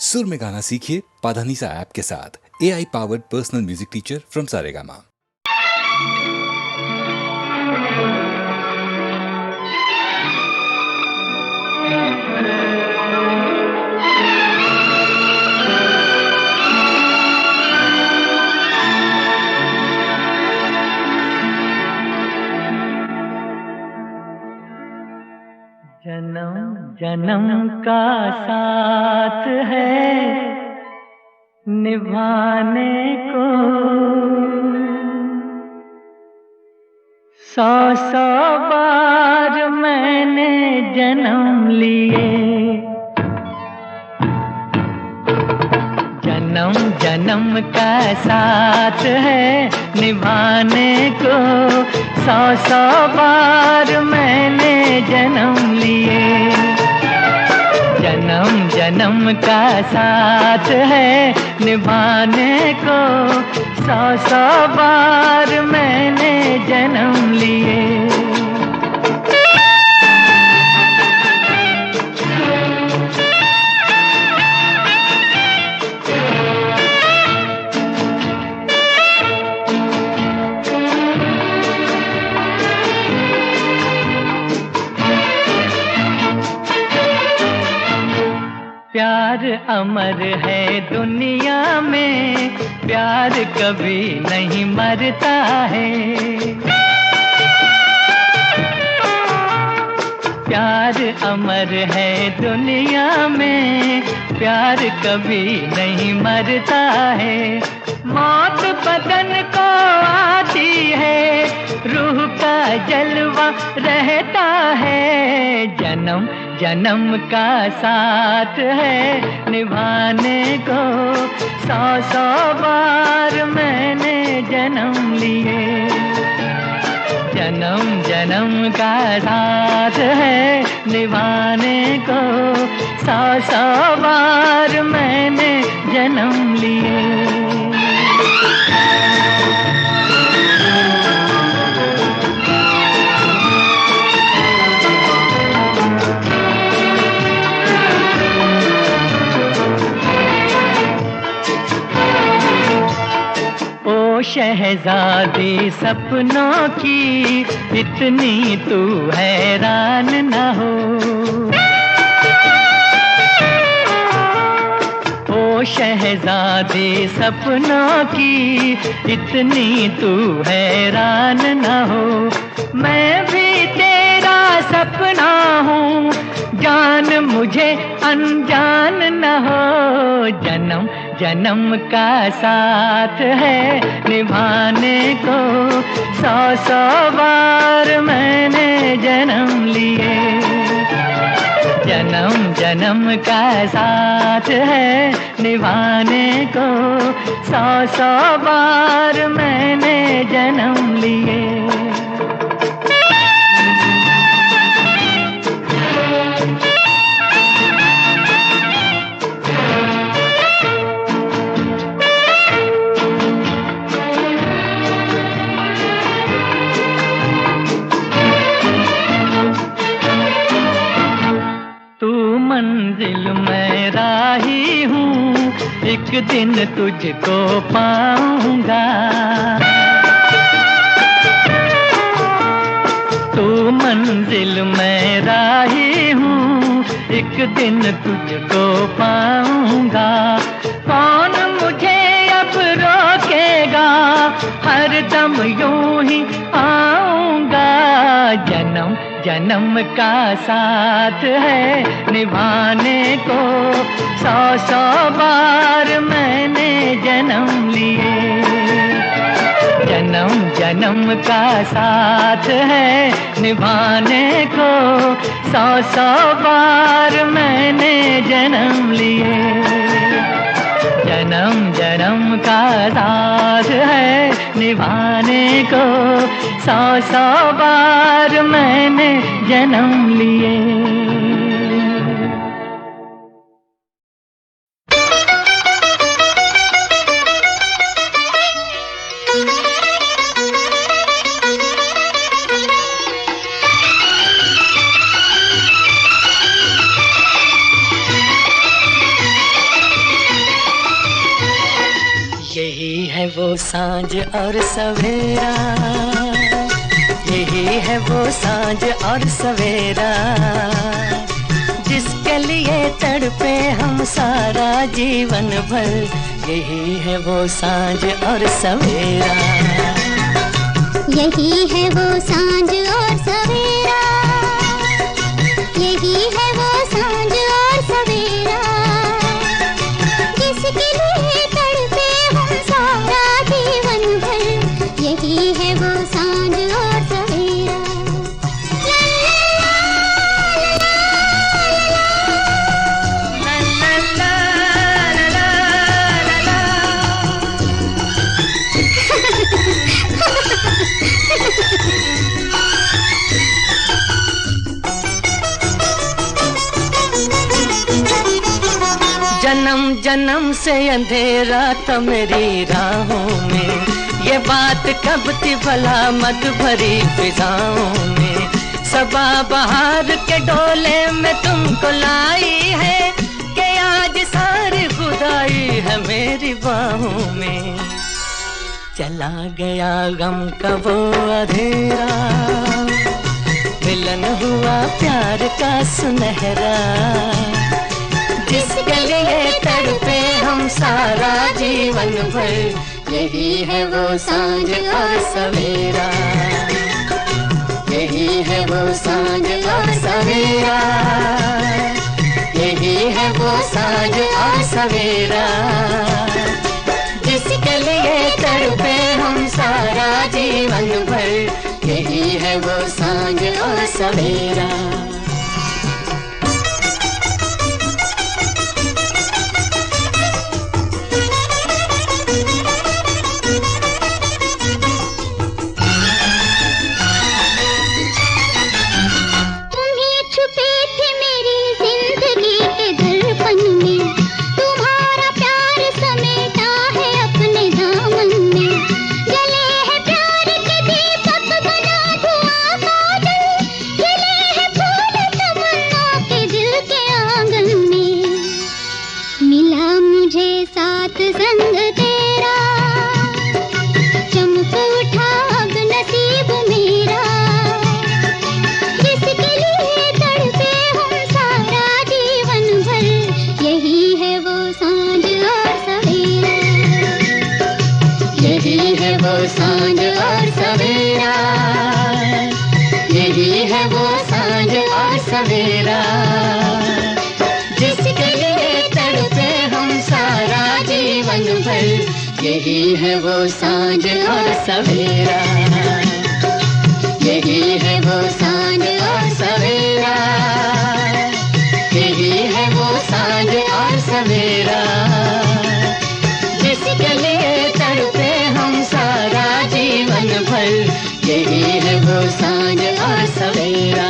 सुर में गाना सीखिए पाधानीसा ऐप के साथ। AI powered personal music teacher from Saregama. जन्म जन्म का साथ है निभाने को, 100 बार मैंने जन्म लिए। जन्म जन्म का साथ है निभाने को, 100 बार मैंने जन्म लिए। जन्म जन्म का साथ है निभाने को, 100 बार मैंने जन्म लिए। प्यार अमर है दुनिया में, प्यार कभी नहीं मरता है। प्यार अमर है दुनिया में, प्यार कभी नहीं मरता है। मौत बदन को आती है, रूह का जलवा रहता है। जन्म जन्म का साथ है निभाने को, 100 बार मैंने जन्म लिए। जन्म जन्म का साथ है निभाने को, 100 बार मैंने जन्म लिए। शहजादी सपनों की, इतनी तू हैरान न हो। ओ शहजादी सपनों की, इतनी तू हैरान न हो। मैं भी तेरा सपना हूँ, जान मुझे अनजान न हो। जन्म जन्म का साथ है निभाने को, 100 बार मैंने जन्म लिए। जन्म जन्म का साथ है निभाने को, 100 बार मैंने जन्म लिए। मंजिल मैं राही हूँ, एक दिन तुझको पाऊंगा। तू मंजिल मैं राही हूँ, एक दिन तुझको पाऊंगा। कौन मुझे अब रोकेगा, हर दम यूं ही आऊंगा। जन्म जन्म का साथ है निभाने को, 100 बार मैंने जन्म लिए। जन्म जन्म का साथ है निभाने को, 100 बार मैंने जन्म लिए। जन्म जन्म का साथ है निभाने को, 100 बार मैंने जन्म लिए। यही है वो सांझ और सवेरा, यही है वो सांझ और सवेरा, जिसके लिए तड़पे हम सारा जीवन भर। यही है वो सांझ और सवेरा, यही है वो सांझ और सवेरा, यही है वो सांझ और सवेरा, जिसके लिए तड़पे हम सारा जीवन भर। यही है वो सांझ और सवेरा। जन्म जन्म से अंधेरा था मेरी राहों में, ये बात कब थी भला मत भरी फिजाओं में। सबा बहार के डोले में तुमको लाई है, कि आज सारी खुदाई है मेरी बाहों में। चला गया गम का वो अंधेरा, मिलन हुआ प्यार का सुनहरा, जिसके लिए तड़पे हम सारा जीवन भर। यही है वो सांझ और सवेरा, यही है वो सांझ और सवेरा, यही है वो सांझ और सवेरा, जिसके लिए तड़पे हम सारा जीवन भर। यही है वो सांझ और सवेरा। सवेरा, जिसके लिए तड़पे हम सारा जीवन भर। यही है वो सांझ और सवेरा, यही है वो सांझ और सवेरा, यही है वो सांझ और सवेरा, जिसके लिए तड़पे हम सारा जीवन भर। यही है वो सांझ और सवेरा।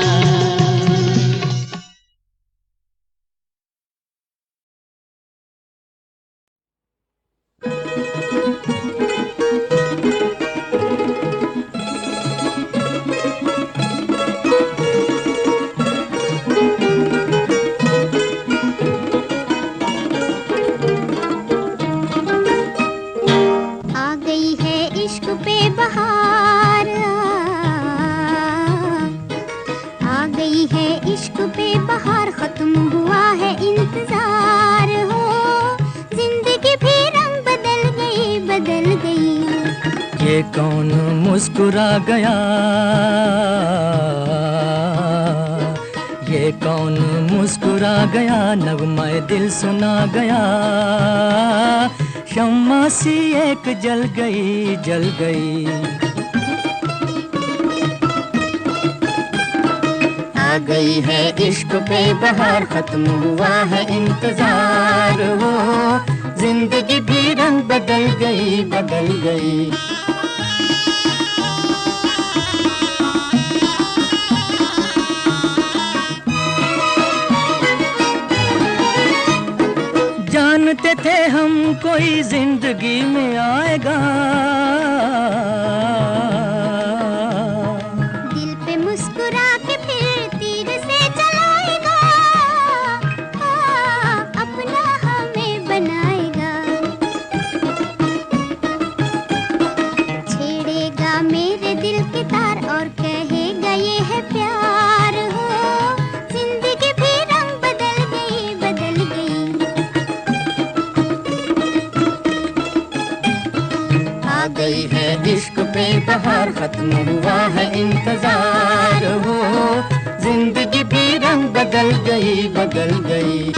ये कौन मुस्कुरा गया, ये कौन मुस्कुरा गया, नगमाए दिल सुना गया, शम्मा सी एक जल गई जल गई। आ गई है इश्क पे बहार, खत्म हुआ है इंतजार हो, जिंदगी भी रंग बदल गई बदल गई। जानते थे हम कोई जिंदगी में आएगा, दिल पे मुस्कुरा के फिर तीर से चलाएगा, अपना हमें बनाएगा। गई है इश्क पे बहार, खत्म हुआ है इंतजार हो, जिंदगी भी रंग बदल गई बदल गई।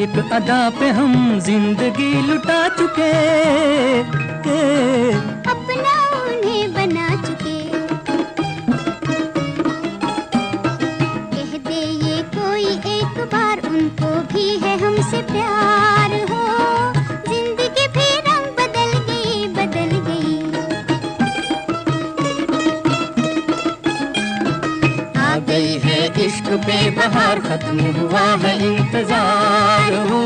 एक अदा पे हम जिंदगी लुटा चुके, अपना उन्हें बना चुके। कह दे ये कोई एक बार, उनको भी है हमसे प्यार हो, जिंदगी भी रंग बदल गई बदल गई। आ गई है इश्क पे बहार, खत्म हुआ है इंतजार हो,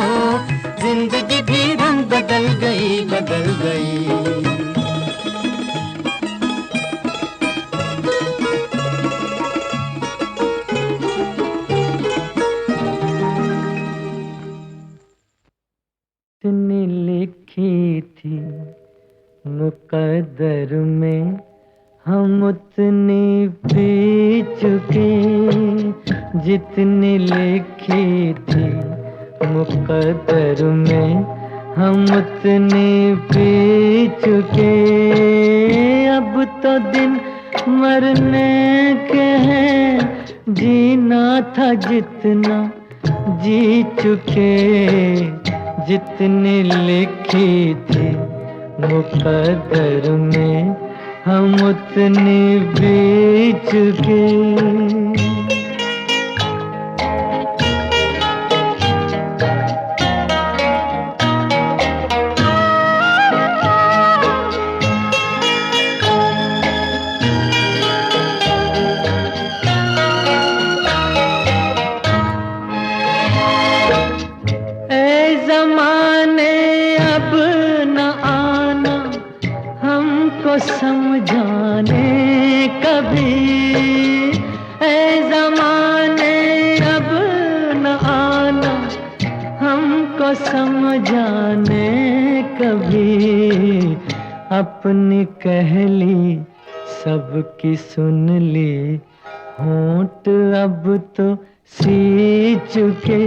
जिंदगी भी रंग बदल गई बदल गई। जितनी लिखी थी मुकद्दर में हम उतनी पी चुके, जितनी लिखी थी मुकद्दर में हम उतनी पी चुके। अब तो दिन मरने के हैं, जीना था जितना जी चुके, जितनी लिखी थी मुकद्दर में हम उतनी पी चुके। समझाने कभी ऐ ज़माने अब न आना, हमको समझाने कभी। अपनी कहली सबकी सुन ली, होंठ अब तो सी चुके,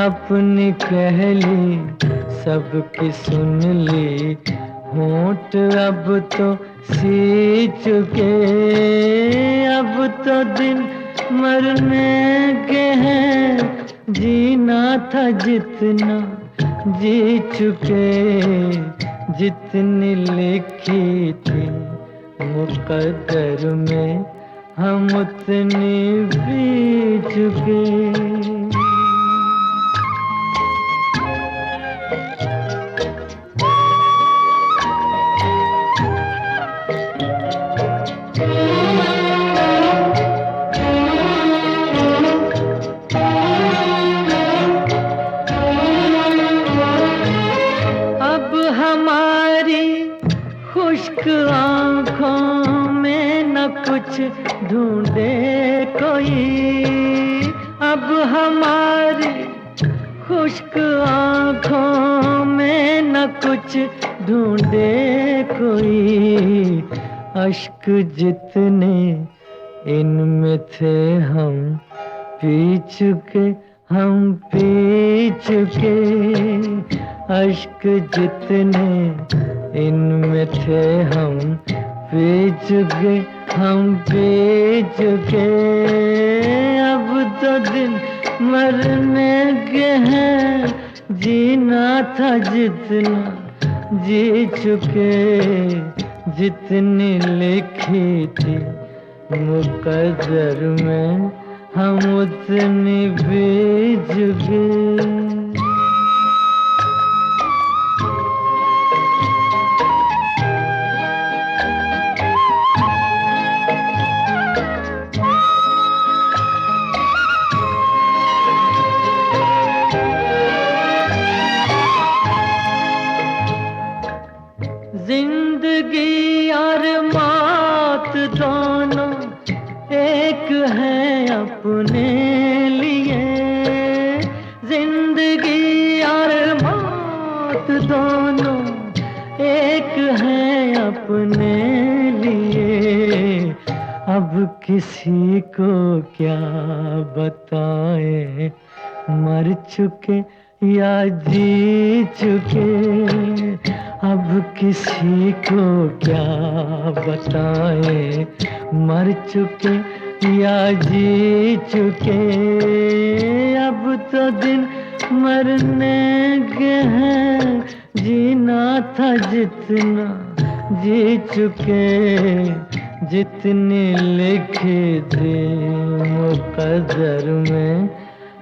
अपनी कहली सबकी सुन ली, होंठ अब तो सी चुके। अब तो दिन मरने के हैं, जीना था जितना जी चुके, जितनी लिखी थी मुकद्दर में हम उतनी पी चुके। खुश्क आँखों में न कुछ ढूंढे कोई, अब हमारी खुश्क आँखों में न कुछ ढूंढे कोई। अश्क जितने इनमें थे हम पी चुके, हम पी चुके। अश्क जितने इनमें थे हम पी चुके, हम पी चुके। अब तो दिन मरने के हैं, जीना था जितना जी चुके, जितनी लिखी थी मुकद्दर में हम उतनी पी चुके। जिंदगी और मौत दोनों एक है अपने लिए, जिंदगी और मौत दोनों एक हैं अपने लिए। अब किसी को क्या बताएं, मर चुके या जी चुके। अब किसी को क्या बताएं, मर चुके या जी चुके। अब तो दिन मरने के हैं, जीना था जितना जी चुके। जितने लिखे थे मुकद्दर में,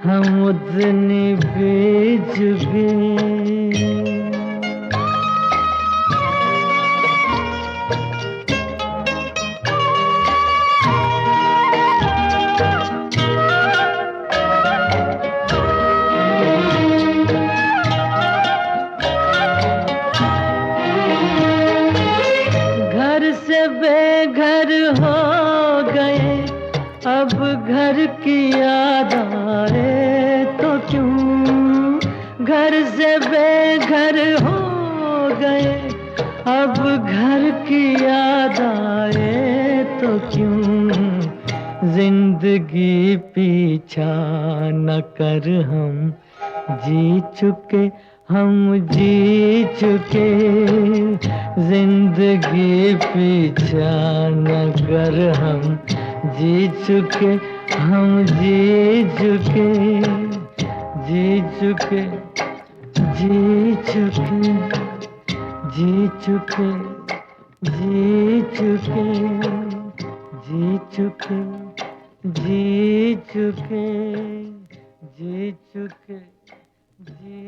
हम उतने बेच गए। बेघर हो गए, अब घर की याद आए तो क्यों। घर से बेघर हो गए, अब घर की याद आए तो क्यों। जिंदगी पीछा न कर, हम जी चुके, हम जी चुके। जिंदगी पीछा न कर, हम जी चुके, हम जी चुके। जी चुके, जी चुके, जी चुके, जी चुके, जी चुके, जी चुके, जी चुके, जी।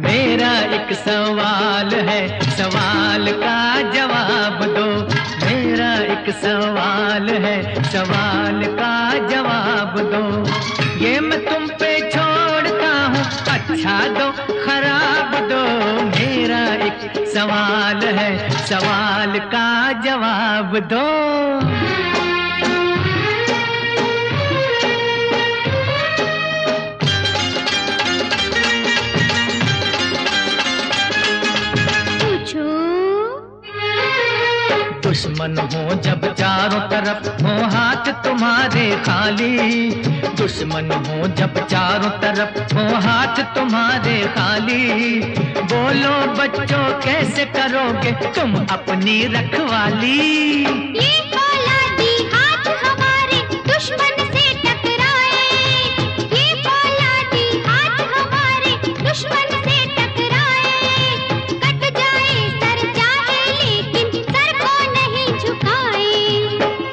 मेरा एक सवाल है, सवाल का जवाब दो। मेरा एक सवाल है, सवाल का जवाब दो। ये मैं तुम पे छोड़ता हूँ, अच्छा दो खराब दो। मेरा एक सवाल है, सवाल का जवाब दो। दुश्मन हो जब चारों तरफ हो हाथ तुम्हारे खाली। दुश्मन हो जब चारों तरफ हो हाथ तुम्हारे खाली। बोलो बच्चों कैसे करोगे तुम अपनी रखवाली। ये फौलादी हाथ हमारे दुश्मन से टकराए। ये फौलादी हाथ हमारे दुश्मन से टकराए। कट जाए सर चाहे लेकिन सर को नहीं झुकाए।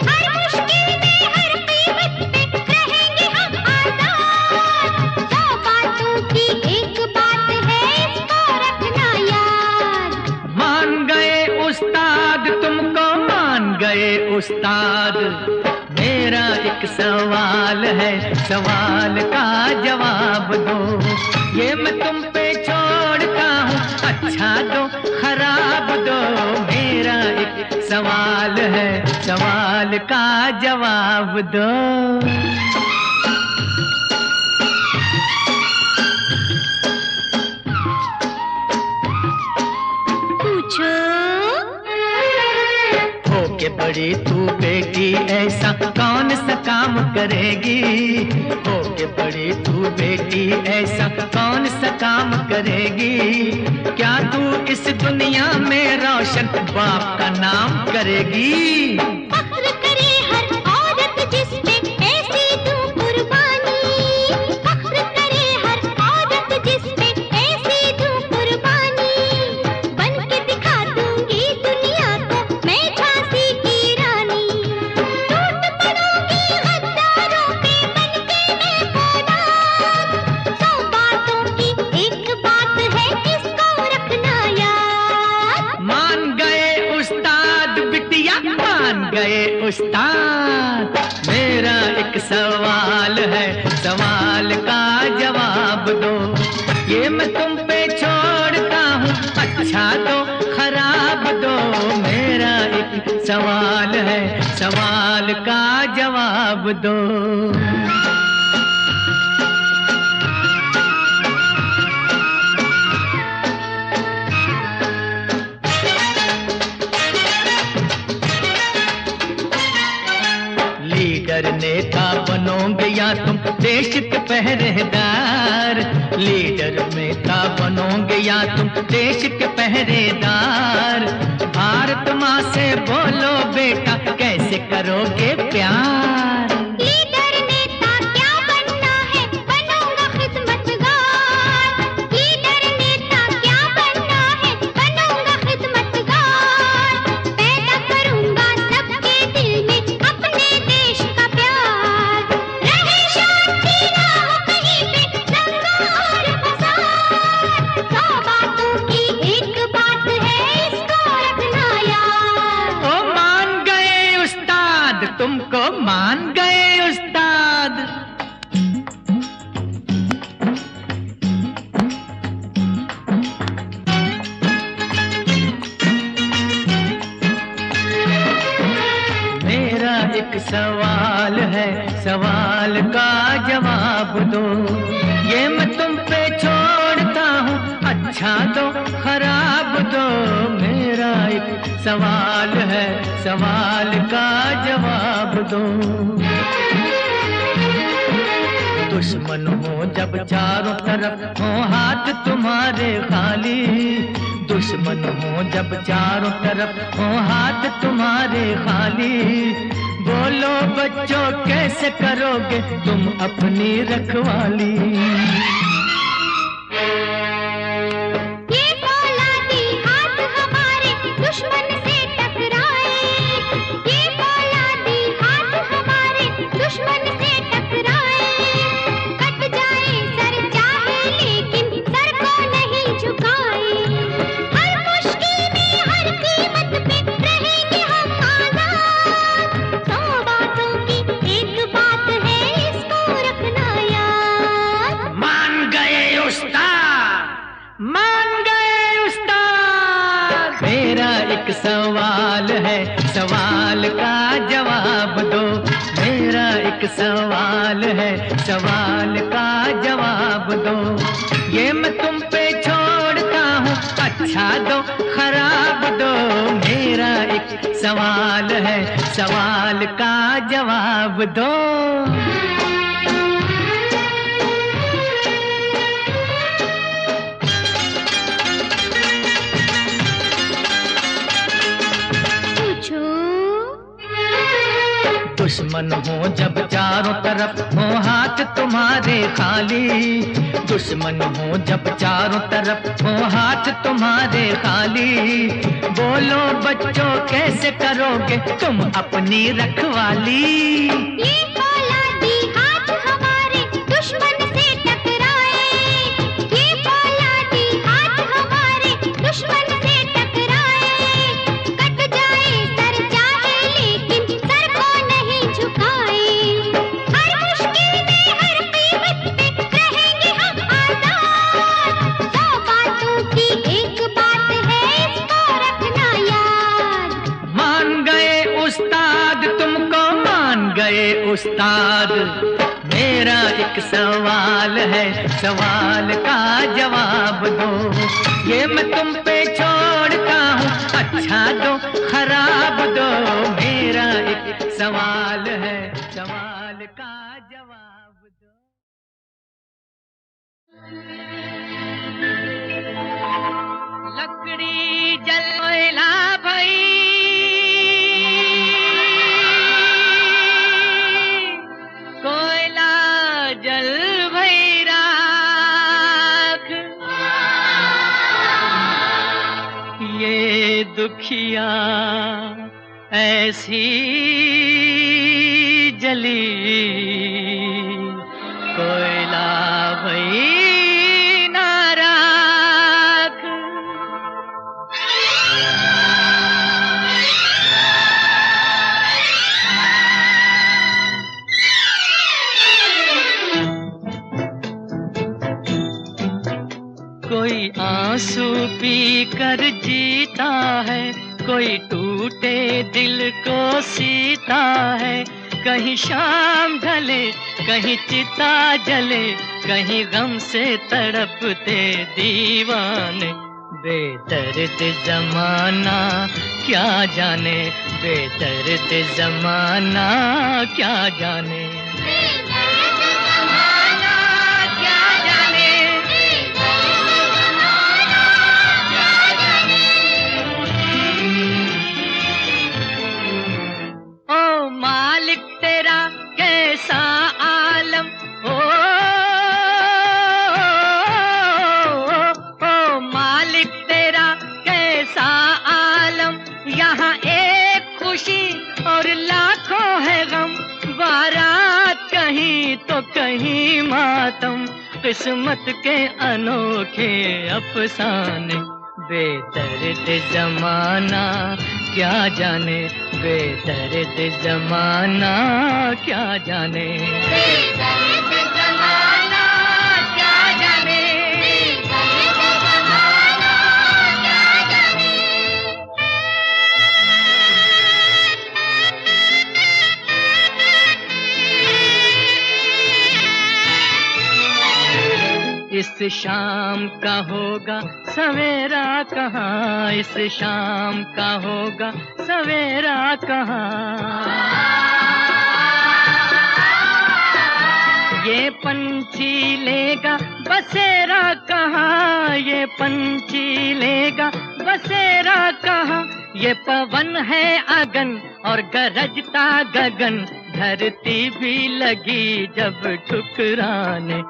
हर मुश्किल में हर कीमत पे रहेंगे हम आजाद। 100 बातों की एक बात है, इसको रखना याद। मान गए उस्ताद तुमको, मान गए उस्ताद। मेरा एक सवाल है, सवाल का जवाब दो। ये मैं तुम पे छोड़ता हूँ, अच्छा दो खराब दो। मेरा एक सवाल है, सवाल का जवाब दो। पूछो। होके बड़ी तू बेटी ऐसा कौन सा काम करेगी। होके बड़ी तू बेटी ऐसा कौन सा काम करेगी। क्या तू इस दुनिया में रोशन बाप का नाम करेगी। फख्र करे हर औरत जिस पे ऐसी दूं कुर्बानी। फख्र करे हर औरत जिस पे ऐसी दूं कुर्बानी। बन के दिखा दूंगी दुनिया को मैं झांसी की रानी। टूट पड़ूंगी गद्दारों पे बन के मैं पोदार। 100 बातों की एक बात है, इसको रखना याद। मान गए उस्ताद बिटिया, मान गए उस्ताद, मेरा एक सवाल है, सवाल का जवाब दो। ये मैं तुम पे छोड़ता हूँ, अच्छा दो खराब दो। मेरा एक सवाल है, सवाल का जवाब दो। लीडर नेता बनोगे या तुम देश के पहरेदार, लीडर नेता बनोगे या तुम देश के पहरेदार। भारत माँ से बोलो बेटा, कैसे करोगे प्यार? लीडर नेता क्या बनना है, बनूंगा खिदमतगार। लीडर नेता क्या बनना है, बनूंगा खिदमतगार। पैदा करूंगा सबके दिल में अपने देश का प्यार। रहे शांति ना हो कहीं पे दंगा और फसाद। 100 बातों की एक बात है, इसको रखना याद। ओ मान गए उस्ताद, तुमको मान गए उस्ताद। मेरा एक सवाल है, सवाल का जवाब दो। ये मैं तुम पे छोड़ता हूँ, अच्छा दो खराब दो। मेरा एक सवाल है, सवाल का जवाब दो। दुश्मन हो जब चारों तरफ हो हाथ तुम्हारे खाली, दुश्मन हो जब चारों तरफ हो हाथ तुम्हारे खाली। बोलो बच्चों कैसे करोगे तुम अपनी रखवाली? ये फौलादी हाथ हमारे दुश्मन से टकराए। ये फौलादी हाथ हमारे दुश्मन से टकराए। कट जाए सर चाहे लेकिन सर को नहीं झुकाए। हर मुश्किल में हर कीमत पे रहेंगे हम आजाद। 100 बातों की एक बात है, इसको रखना याद। मान गए उस्ताद, मान गए उस्ताद। मेरा एक सवाल है, सवाल का जवाब दो। मेरा एक सवाल है, सवाल का जवाब दो। ये मैं तुम पे छोड़ता हूँ, अच्छा दो खराब दो। मेरा एक सवाल है, सवाल का जवाब दो। पूछो दुश्मन हो जब चारों तरफ हो हाथ तुम्हारे खाली, दुश्मन हो जब चारों तरफ हो हाथ तुम्हारे खाली। बोलो बच्चों कैसे करोगे तुम अपनी रखवाली? ये फौलादी हाथ हमारे दुश्मन से टकराए। ये फौलादी हाथ हमारे दुश्मन से टकराए। कट जाए सर चाहे लेकिन सर को नहीं झुकाए। हर मुश्किल में हर कीमत पे रहेंगे हम आजाद। 100 बातों की एक बात है, इसको रखना याद। मान गए उस्ताद, तुमको मान गए उस्ताद। मेरा एक सवाल है, सवाल का जवाब दो। ये मैं तुम पे छोड़ता हूँ, अच्छा दो खराब दो। मेरा एक सवाल है, सवाल का जवाब दो। लकड़ी जलवेला भई, कोयला जल भई राख। ये दुखिया ऐसी जली, कोयला भई ना राख। पी कर जीता है, कोई टूटे दिल को सीता है। कहीं शाम ढले, कहीं चिता जले, कहीं गम से तड़पते दीवाने। बेदर्द जमाना क्या जाने, बेदर्द जमाना क्या जाने। ओ मालिक तेरा कैसा आलम, ओ मालिक तेरा कैसा आलम। यहाँ एक खुशी और लाखों है गम, बारात कहीं तो कहीं मातम। किस्मत के अनोखे अफसाने, बेदर्द जमाना क्या जाने, बेदर्द जमाना क्या जाने। बेदर्द जमाना क्या जाने, बेदर्द जमाना क्या जाने। इस शाम का होगा सवेरा कहाँ, इस शाम का होगा सवेरा कहाँ। ये पंछी लेगा बसेरा कहाँ, ये पंछी लेगा बसेरा कहाँ। ये पवन है अगन और गरजता गगन, धरती भी लगी जब ठुकराने।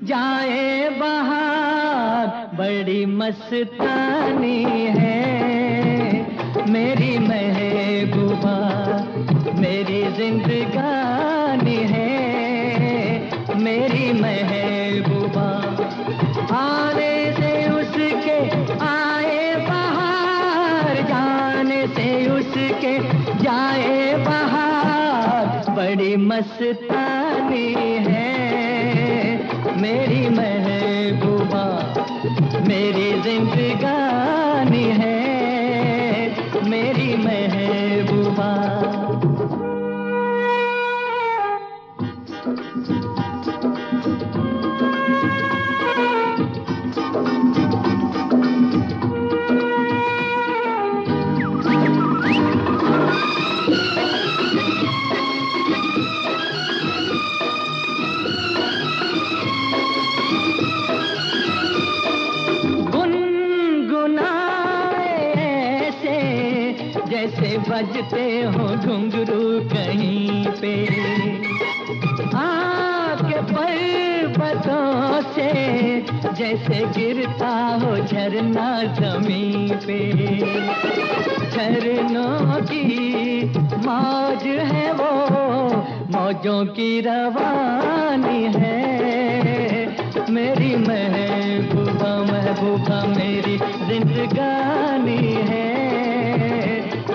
जाए बहार, बड़ी मस्तानी है मेरी महबूबा, मेरी जिंदगानी है मेरी महबूबा। आने से उसके आए बहार, जाने से उसके जाए बहार, बड़ी मस्तानी है मेरी महबूबा, मेरी जिंदगानी है मेरी महबूबा। जैसे बजते हो घुंघरू कहीं पे, आके पर्वतों से जैसे गिरता हो झरना जमीन पे। झरनों की मौज है वो, मौजों की रवानी है मेरी महबूबा, महबूबा मेरी जिंदगानी है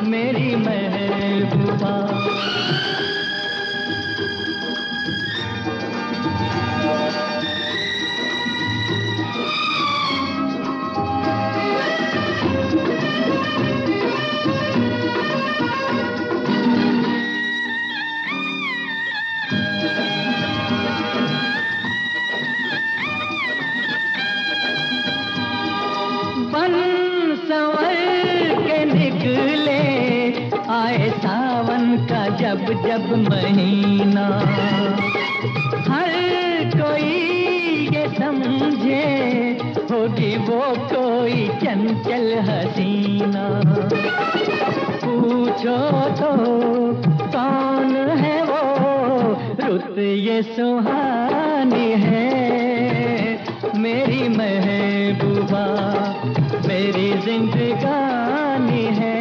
मेरी महबूबा। बन संवर के निकले आए सावन का जब जब महीना। हर कोई ये समझे होगी वो कोई चंचल हसीना। पूछो तो कौन है वो रुत ये सुहानी है। मेरी महबूबा मेरी जिंदगानी है।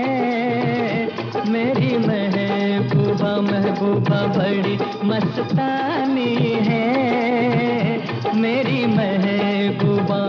मेरी महबूबा महबूबा बड़ी मस्तानी है। मेरी महबूबा